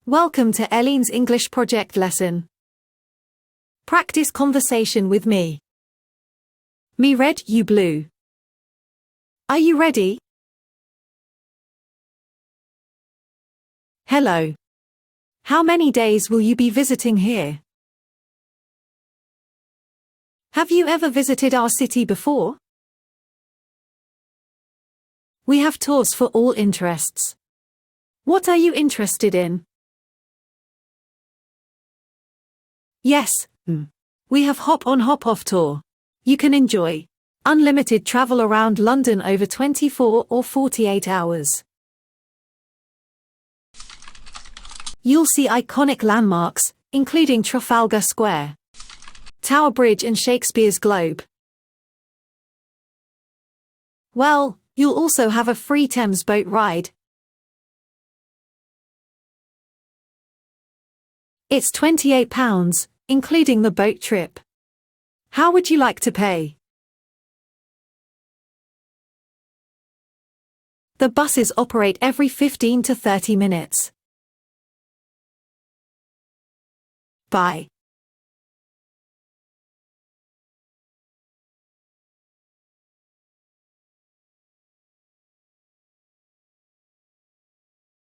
Welcome to Elene's English project lesson. Practice conversation with me. Me red, you blue. Are you ready? Hello. How many days will you be visiting here? Have you ever visited our city before? We have tours for all interests. What are you interested in? Yes, we have hop-on hop-off tour. You can enjoy unlimited travel around London over 24 or 48 hours. You'll see iconic landmarks, including Trafalgar Square, Tower Bridge and Shakespeare's Globe. Well, you'll also have a free Thames boat ride. It's £28, including the boat trip. How would you like to pay? The buses operate every 15 to 30 minutes. Bye.